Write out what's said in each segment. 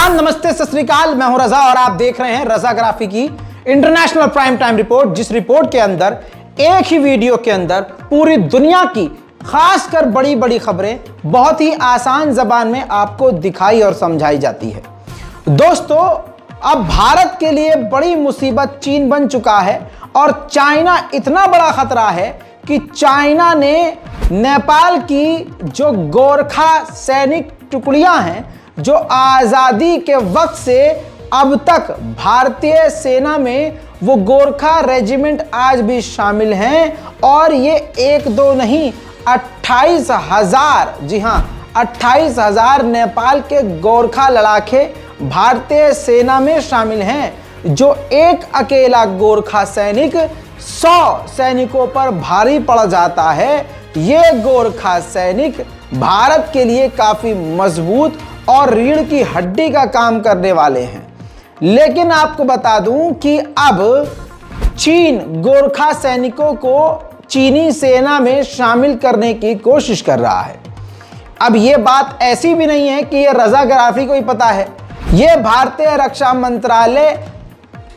सलाम, नमस्ते, सत श्री अकाल। मैं हूं रजा और आप देख रहे हैं रजाग्राफी की इंटरनेशनल प्राइम टाइम रिपोर्ट, जिस रिपोर्ट के अंदर एक ही वीडियो के अंदर पूरी दुनिया की खासकर बड़ी बड़ी खबरें बहुत ही आसान जबान में आपको दिखाई और समझाई जाती है। दोस्तों, अब भारत के लिए बड़ी मुसीबत चीन बन चुका है और चाइना इतना बड़ा खतरा है कि चाइना ने नेपाल की जो गोरखा सैनिक टुकड़ियां हैं, जो आज़ादी के वक्त से अब तक भारतीय सेना में वो गोरखा रेजिमेंट आज भी शामिल हैं और ये एक दो नहीं 28,000, जी हाँ 28,000 नेपाल के गोरखा लड़ाके भारतीय सेना में शामिल हैं। जो एक अकेला गोरखा सैनिक 100 सैनिकों पर भारी पड़ जाता है। ये गोरखा सैनिक भारत के लिए काफी मजबूत और रीढ़ की हड्डी का काम करने वाले हैं। लेकिन आपको बता दूं कि अब चीन गोरखा सैनिकों को चीनी सेना में शामिल करने की कोशिश कर रहा है। अब यह बात ऐसी भी नहीं है कि यह रजाग्राफी को ही पता है, यह भारतीय रक्षा मंत्रालय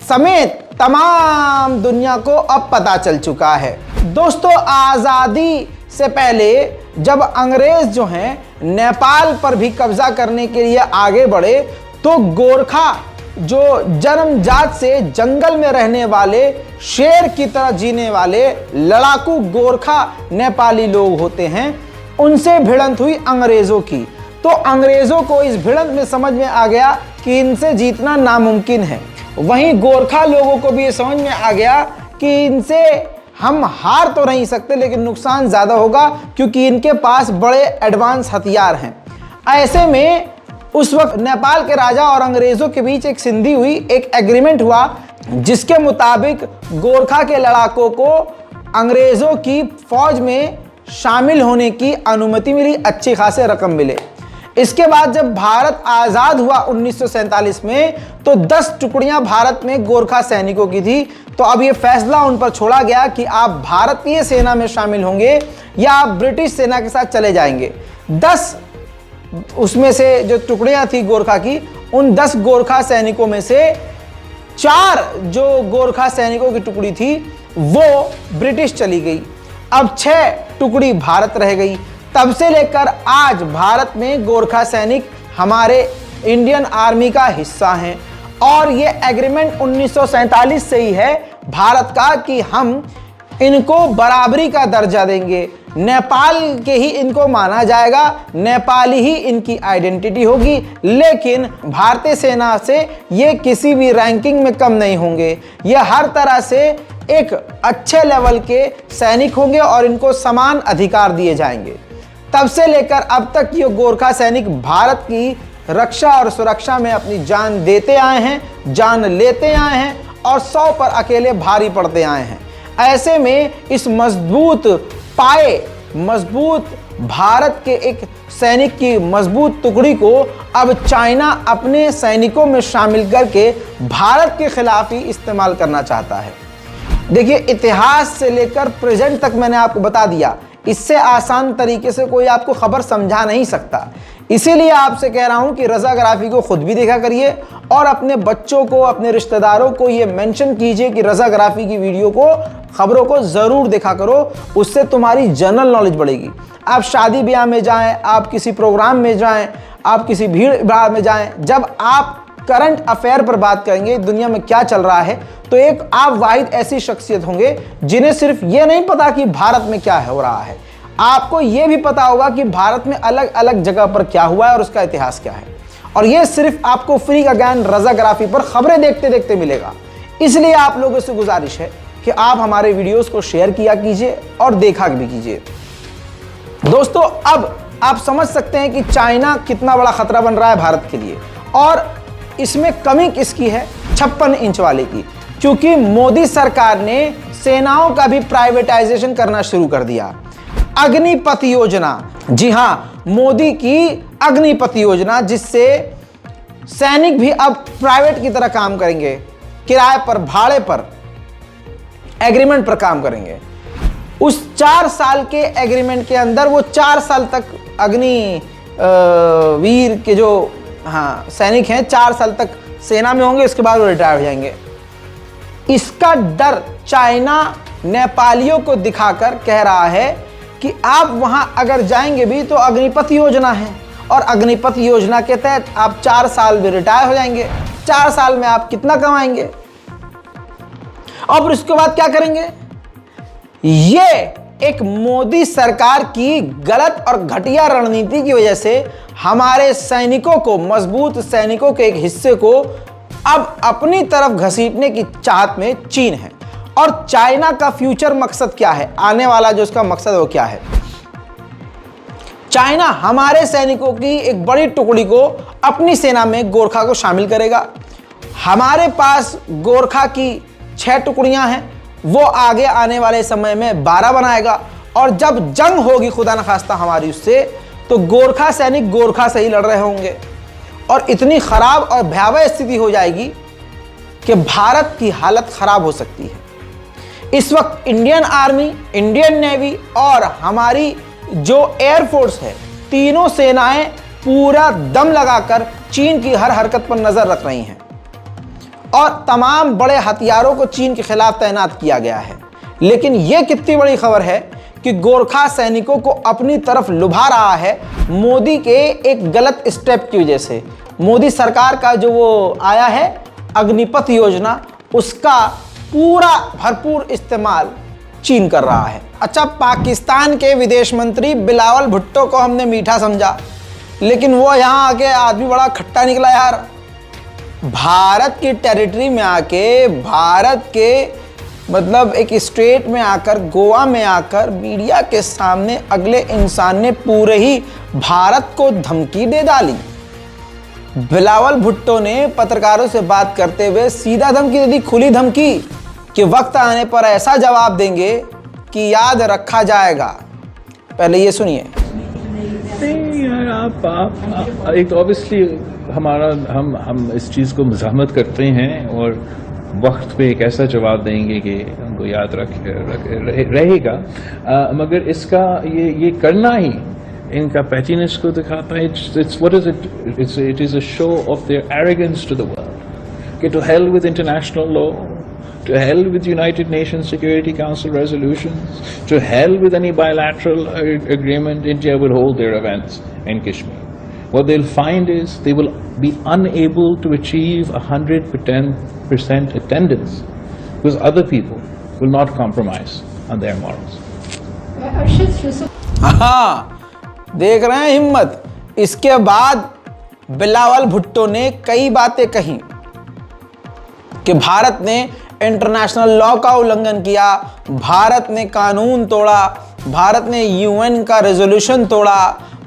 समेत तमाम दुनिया को अब पता चल चुका है। दोस्तों, आज़ादी से पहले जब अंग्रेज जो हैं नेपाल पर भी कब्जा करने के लिए आगे बढ़े, तो गोरखा जो जन्मजात से जंगल में रहने वाले, शेर की तरह जीने वाले लड़ाकू गोरखा नेपाली लोग होते हैं, उनसे भिड़ंत हुई अंग्रेजों की। तो अंग्रेजों को इस भिड़ंत में समझ में आ गया कि इनसे जीतना नामुमकिन है। वहीं गोरखा लोगों को भी ये समझ में आ गया कि इनसे हम हार तो नहीं सकते, लेकिन नुकसान ज़्यादा होगा क्योंकि इनके पास बड़े एडवांस हथियार हैं। ऐसे में उस वक्त नेपाल के राजा और अंग्रेज़ों के बीच एक संधि हुई, एक एग्रीमेंट हुआ, जिसके मुताबिक गोरखा के लड़ाकों को अंग्रेज़ों की फौज में शामिल होने की अनुमति मिली, अच्छी खासे रकम मिले। इसके बाद जब भारत आज़ाद हुआ 1947 में, तो 10 टुकड़ियां भारत में गोरखा सैनिकों की थी। तो अब ये फैसला उन पर छोड़ा गया कि आप भारतीय सेना में शामिल होंगे या आप ब्रिटिश सेना के साथ चले जाएंगे। 10 उसमें से जो टुकड़ियां थी गोरखा की, उन 10 गोरखा सैनिकों में से 4 जो गोरखा सैनिकों की टुकड़ी थी वो ब्रिटिश चली गई। अब 6 टुकड़ी भारत रह गई। तब से लेकर आज भारत में गोरखा सैनिक हमारे इंडियन आर्मी का हिस्सा हैं और ये एग्रीमेंट 1947 से ही है भारत का कि हम इनको बराबरी का दर्जा देंगे। नेपाल के ही इनको माना जाएगा, नेपाली ही इनकी आइडेंटिटी होगी, लेकिन भारतीय सेना से ये किसी भी रैंकिंग में कम नहीं होंगे। ये हर तरह से एक अच्छे लेवल के सैनिक होंगे और इनको समान अधिकार दिए जाएंगे। तब से लेकर अब तक ये गोरखा सैनिक भारत की रक्षा और सुरक्षा में अपनी जान देते आए हैं, जान लेते आए हैं और 100 पर अकेले भारी पड़ते आए हैं। ऐसे में इस मजबूत पाए, मजबूत भारत के एक सैनिक की मजबूत टुकड़ी को अब चाइना अपने सैनिकों में शामिल करके भारत के खिलाफ ही इस्तेमाल करना चाहता है। देखिए, इतिहास से लेकर प्रेजेंट तक मैंने आपको बता दिया, इससे आसान तरीके से कोई आपको खबर समझा नहीं सकता। इसीलिए आपसे कह रहा हूं कि रजाग्राफी को खुद भी देखा करिए और अपने बच्चों को, अपने रिश्तेदारों को ये मेंशन कीजिए कि रजाग्राफी की वीडियो को, खबरों को ज़रूर देखा करो। उससे तुम्हारी जनरल नॉलेज बढ़ेगी। आप शादी ब्याह में जाएं, आप किसी प्रोग्राम में जाएं, आप किसी भीड़ भाड़ में जाएं, जब आप करंट अफेयर पर बात करेंगे, दुनिया में क्या चल रहा है, तो एक आप वाहिद ऐसी शख्सियत होंगे जिन्हें सिर्फ ये नहीं पता कि भारत में क्या हो रहा है, आपको ये भी पता होगा कि भारत में अलग अलग जगह पर क्या हुआ है और उसका इतिहास क्या है। और ये सिर्फ आपको फ्री का ज्ञान रजाग्राफी पर खबरें देखते देखते मिलेगा। इसलिए आप लोगों से गुजारिश है कि आप हमारे वीडियोस को शेयर किया कीजिए और देखा भी कीजिए। दोस्तों, अब आप समझ सकते हैं कि चाइना कितना बड़ा खतरा बन रहा है भारत के लिए, और इसमें कमी किसकी है? 56 इंच वाले की। क्योंकि मोदी सरकार ने सेनाओं का भी प्राइवेटाइजेशन करना शुरू कर दिया। अग्निपथ योजना, जी हां, मोदी की अग्निपथ योजना, जिससे सैनिक भी अब प्राइवेट की तरह काम करेंगे, किराए पर, भाड़े पर, एग्रीमेंट पर काम करेंगे। उस 4 साल के एग्रीमेंट के अंदर वो 4 साल तक अग्नि वीर के जो सैनिक हैं 4 साल तक सेना में होंगे, उसके बाद वो रिटायर हो जाएंगे। इसका डर चाइना नेपालियों को दिखाकर कह रहा है कि आप वहां अगर जाएंगे भी तो अग्निपथ योजना है, और अग्निपथ योजना के तहत आप 4 साल में रिटायर हो जाएंगे। 4 साल में आप कितना कमाएंगे और फिर उसके बाद क्या करेंगे? ये एक मोदी सरकार की गलत और घटिया रणनीति की वजह से हमारे सैनिकों को, मजबूत सैनिकों के एक हिस्से को अब अपनी तरफ घसीटने की चाहत में चीन है। और चाइना का फ्यूचर मकसद क्या है, आने वाला जो उसका मकसद है वो क्या है? चाइना हमारे सैनिकों की एक बड़ी टुकड़ी को अपनी सेना में गोरखा को शामिल करेगा। हमारे पास गोरखा की 6 टुकड़ियां हैं, वो आगे आने वाले समय में 12 बनाएगा, और जब जंग होगी खुदा न खास्ता हमारी उससे, तो गोरखा सैनिक गोरखा से ही लड़ रहे होंगे, और इतनी खराब और भयावह स्थिति हो जाएगी कि भारत की हालत खराब हो सकती है। इस वक्त इंडियन आर्मी, इंडियन नेवी और हमारी जो एयरफोर्स है, तीनों सेनाएं पूरा दम लगाकर चीन की हर हरकत पर नजर रख रही हैं, और तमाम बड़े हथियारों को चीन के खिलाफ तैनात किया गया है। लेकिन यह कितनी बड़ी खबर है कि गोरखा सैनिकों को अपनी तरफ लुभा रहा है मोदी के एक गलत स्टेप की वजह से। मोदी सरकार का जो वो आया है अग्निपथ योजना, उसका पूरा भरपूर इस्तेमाल चीन कर रहा है। अच्छा, पाकिस्तान के विदेश मंत्री बिलावल भुट्टो को हमने मीठा समझा, लेकिन वो यहाँ आके आदमी बड़ा खट्टा निकला यार। भारत की टेरिटरी में आके, भारत के मतलब एक स्टेट में आकर, गोवा में आकर मीडिया के सामने अगले इंसान ने पूरे ही भारत को धमकी दे डाली। बिलावल भुट्टो ने पत्रकारों से बात करते हुए सीधा धमकी दे दी, खुली धमकी, कि वक्त आने पर ऐसा जवाब देंगे कि याद रखा जाएगा। पहले ये सुनिए। नहीं यार, आप एक ऑब्वियसली हम इस चीज़ को मज़ाहमत करते हैं, और वक्त पे एक ऐसा जवाब देंगे कि हमको याद रहेगा, मगर इसका ये करना ही इनका पैटीनेस को दिखाता है। It is a show of their arrogance to the world कि to hell with international law, to hell with United Nations Security Council resolutions, to hell with any bilateral agreement. India will hold their events in Kashmir. What they'll find is they will be unable to achieve 110% attendance because other people will not compromise on their morals. हाँ, देख रहे हैं हिम्मत। इसके बाद बिलावल भुट्टो ने कई बातें कही कि भारत ने इंटरनेशनल लॉ का उल्लंघन किया, भारत ने कानून तोड़ा, भारत ने यूएन का रेजोल्यूशन तोड़ा,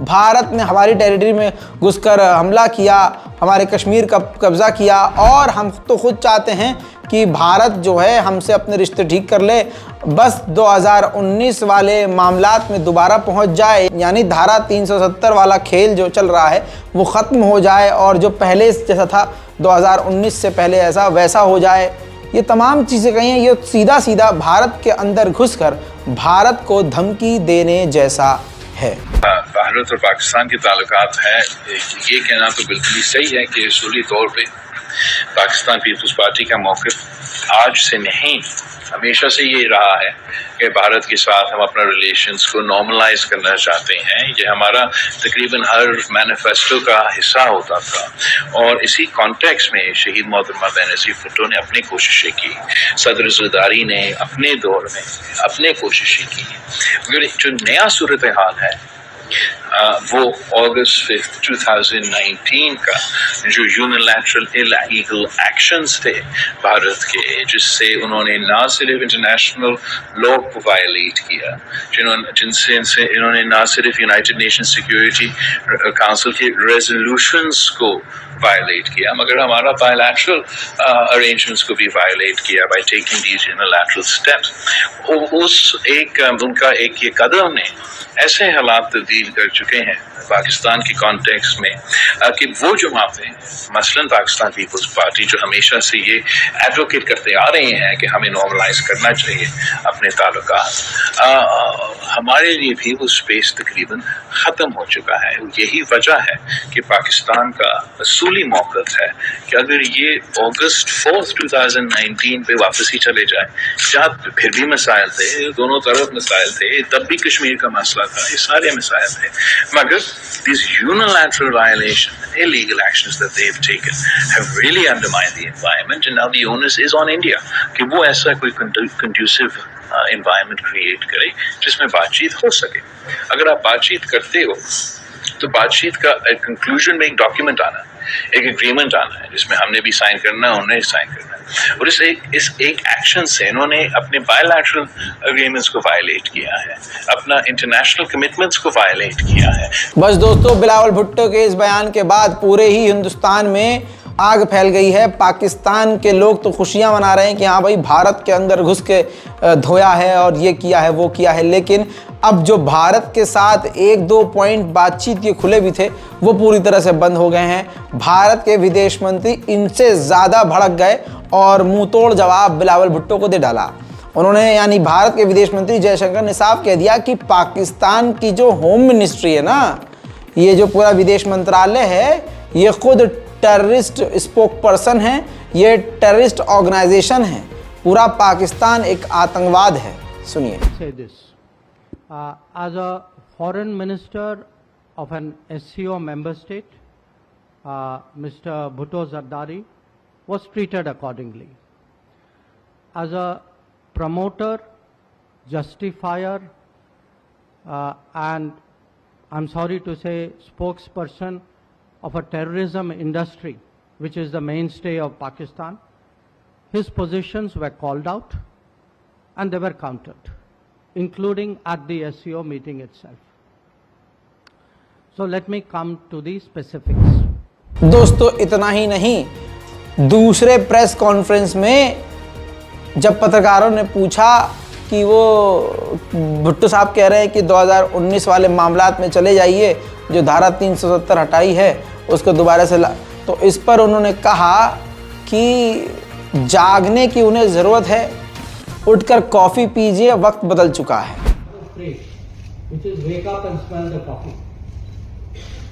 भारत ने हमारी टेरिटरी में घुसकर हमला किया, हमारे कश्मीर का कब्जा किया, और हम तो खुद चाहते हैं कि भारत जो है हमसे अपने रिश्ते ठीक कर ले, बस 2019 वाले मामलात में दोबारा पहुंच जाए, यानी धारा 370 वाला खेल जो चल रहा है वो ख़त्म हो जाए, और जो पहले जैसा था 2019 से पहले ऐसा वैसा हो जाए। ये तमाम चीज़ें कही हैं। ये सीधा सीधा भारत के अंदर घुसकर भारत को धमकी देने जैसा है। भारत और पाकिस्तान के ताल्लुकात हैं, ये कहना तो बिल्कुल ही सही है कि उसूली तौर पे पाकिस्तान पीपल्स पार्टी का मौक़िफ़ आज से नहीं, हमेशा से ये रहा है कि भारत के साथ हम अपना रिलेशंस को नॉर्मलाइज करना चाहते हैं। ये हमारा तकरीबन हर मैनिफेस्टो का हिस्सा होता था, और इसी कॉन्टेक्स्ट में शहीद मोहतरमा बेनज़ीर भुट्टो ने अपनी कोशिशें की, सदर ज़रदारी ने अपने दौर में अपने कोशिशें की। मगर जो नया सूरत हाल है वो अगस्त 5, 2019 का जो यूनिलैटरल इलीगल एक्शंस थे भारत के, जिससे उन्होंने ना सिर्फ इंटरनेशनल लॉ को वायलेट किया, जिनसे इन्होंने ना सिर्फ यूनाइटेड नेशन सिक्योरिटी काउंसिल के रेजोल्यूशंस को वायलेट किया, मगर हमारा बायलैटरल अरेंजमेंट्स को भी वायलेट किया by taking these unilateral steps. उनका एक ये कदम ने ऐसे हालात तब्दील कर चुके हैं पाकिस्तान के कॉन्टेक्स्ट में कि वो जमातें, मसलन पाकिस्तान पीपल्स पार्टी, जो हमेशा से ये एडवोकेट करते आ रहे हैं कि हमें नॉर्मलाइज करना चाहिए अपने ताल्लुकात, हमारे लिए भी वो स्पेस तकरीबन ख़त्म हो चुका है। यही वजह है कि पाकिस्तान का असूली मौक़िफ़ है कि अगर ये अगस्त 4, 2019 पे वापसी चले जाए, जहाँ फिर भी मसाइल थे, दोनों तरफ मसाइल थे, तब भी कश्मीर का मसला था, ये सारे मसाइल थे, मगर these unilateral violation and illegal actions that they've taken have really undermined the environment, and now the onus is on India कि वो ऐसा कोई conducive environment create करे जिसमें बातचीत हो सके। अगर आप बातचीत करते हो तो बातचीत का कंक्लूजन में एक डॉक्यूमेंट आना है, एक एग्रीमेंट आना है जिसमें हमने भी साइन करना है, उन्होंने साइन करना है, और इस एक एक्शन से इन्होंने अपने बायलैटरल एग्रीमेंट्स को वायलेट किया है, अपना इंटरनेशनल कमिटमेंट्स को वायलेट किया है। बस दोस्तों, बिलावल भुट्टो के इस बयान के बाद पूरे ही हिंदुस्तान में आग फैल गई है। पाकिस्तान के लोग तो खुशियां मना रहे हैं कि हाँ भाई भारत के अंदर घुस के धोया है और ये किया है वो किया है, लेकिन अब जो भारत के साथ एक दो पॉइंट बातचीत के खुले भी थे वो पूरी तरह से बंद हो गए हैं। भारत के विदेश मंत्री इनसे ज़्यादा भड़क गए और मुंह तोड़ जवाब बिलावल भुट्टो को दे डाला। उन्होंने यानी भारत के विदेश मंत्री जयशंकर ने साफ कह दिया कि पाकिस्तान की जो होम मिनिस्ट्री है ना, ये जो पूरा विदेश मंत्रालय है, ये खुद टेररिस्ट स्पोक पर्सन है, ये टेररिस्ट ऑर्गेनाइजेशन है, पूरा पाकिस्तान एक आतंकवाद है। सुनिए। As a foreign minister of an SCO member state, Mr. Bhutto Zardari was treated accordingly. As a promoter, justifier, and I'm sorry to say spokesperson of a terrorism industry, which is the mainstay of Pakistan, his positions were called out and they were countered, including at the SCO meeting itself. So let me come to the specifics. दोस्तों, इतना ही नहीं, दूसरे press conference में जब पत्रकारों ने पूछा कि वो भुट्टो साहब कह रहे हैं कि 2019 वाले मामलात में चले जाइए, जो धारा 370 हटाई है उसको दोबारा से तो इस पर उन्होंने कहा कि जागने की उन्हें ज़रूरत है, उठकर कॉफ़ी पीजिए, वक्त बदल चुका है।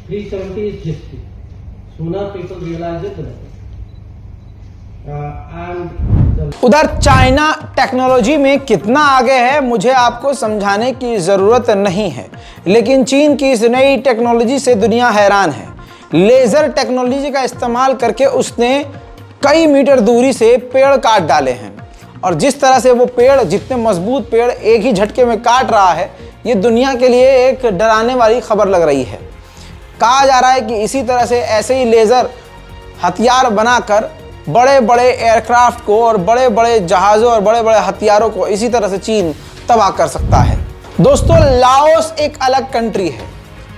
370 is history. Sooner people realize it, the better. उधर चाइना टेक्नोलॉजी में कितना आगे है मुझे आपको समझाने की ज़रूरत नहीं है, लेकिन चीन की इस नई टेक्नोलॉजी से दुनिया हैरान है। लेज़र टेक्नोलॉजी का इस्तेमाल करके उसने कई मीटर दूरी से पेड़ काट डाले हैं, और जिस तरह से वो पेड़, जितने मजबूत पेड़ एक ही झटके में काट रहा है, ये दुनिया के लिए एक डराने वाली खबर लग रही है। कहा जा रहा है कि इसी तरह से ऐसे ही लेज़र हथियार बनाकर बड़े बड़े एयरक्राफ्ट को और बड़े बड़े जहाज़ों और बड़े बड़े हथियारों को इसी तरह से चीन तबाह कर सकता है। दोस्तों, लाओस एक अलग कंट्री है।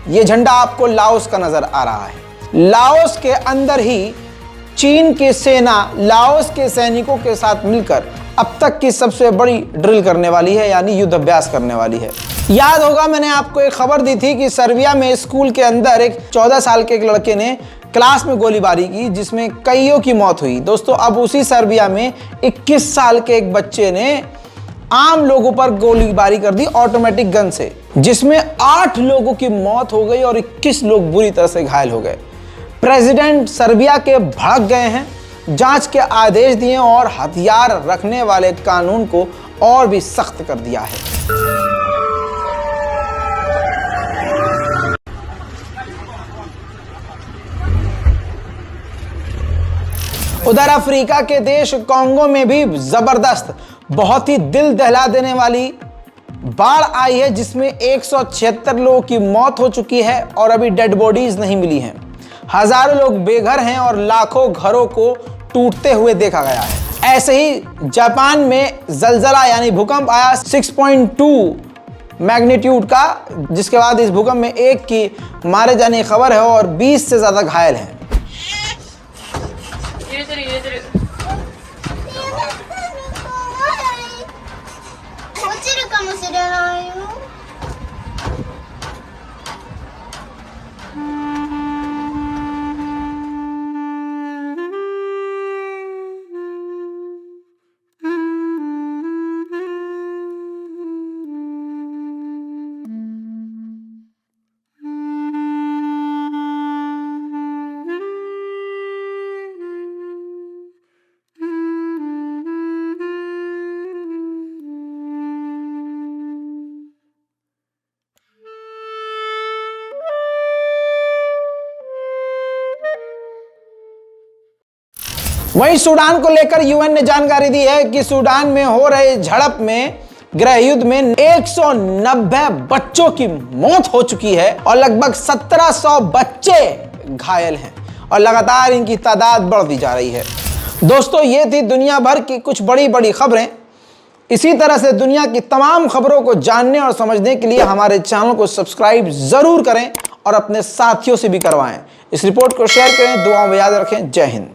ये झंडा आपको लाओस का नज़र आ रहा है। लाओस के अंदर ही चीन की सेना लाओस के सैनिकों के साथ मिलकर अब तक की सबसे बड़ी ड्रिल करने वाली है, यानी युद्ध अभ्यास करने वाली है। याद होगा मैंने आपको एक खबर दी थी कि सर्बिया में स्कूल के अंदर एक 14 साल के एक लड़के ने क्लास में गोलीबारी की, जिसमें कईयों की मौत हुई। दोस्तों, अब उसी सर्बिया में 21 साल के एक बच्चे ने आम लोगों पर गोलीबारी कर दी ऑटोमेटिक गन से, जिसमें 8 लोगों की मौत हो गई और 21 लोग बुरी तरह से घायल हो गए। प्रेसिडेंट सर्बिया के भड़क गए हैं, जांच के आदेश दिए और हथियार रखने वाले कानून को और भी सख्त कर दिया है। उधर अफ्रीका के देश कांगो में भी जबरदस्त, बहुत ही दिल दहला देने वाली बाढ़ आई है, जिसमें 176 लोगों की मौत हो चुकी है और अभी डेड बॉडीज नहीं मिली हैं। हजारों लोग बेघर हैं और लाखों घरों को टूटते हुए देखा गया है। ऐसे ही जापान में जलजला यानी भूकंप आया 6.2 मैग्नीट्यूड का, जिसके बाद इस भूकंप में एक की मारे जाने की खबर है और 20 से ज्यादा घायल हैं। वहीं सूडान को लेकर यूएन ने जानकारी दी है कि सूडान में हो रहे झड़प में, गृह युद्ध में 190 बच्चों की मौत हो चुकी है और लगभग 1700 बच्चे घायल हैं और लगातार इनकी तादाद बढ़ती जा रही है। दोस्तों, ये थी दुनिया भर की कुछ बड़ी बड़ी खबरें। इसी तरह से दुनिया की तमाम खबरों को जानने और समझने के लिए हमारे चैनल को सब्सक्राइब जरूर करें और अपने साथियों से भी करवाएं। इस रिपोर्ट को शेयर करें, दुआओं में याद रखें। जय हिंद।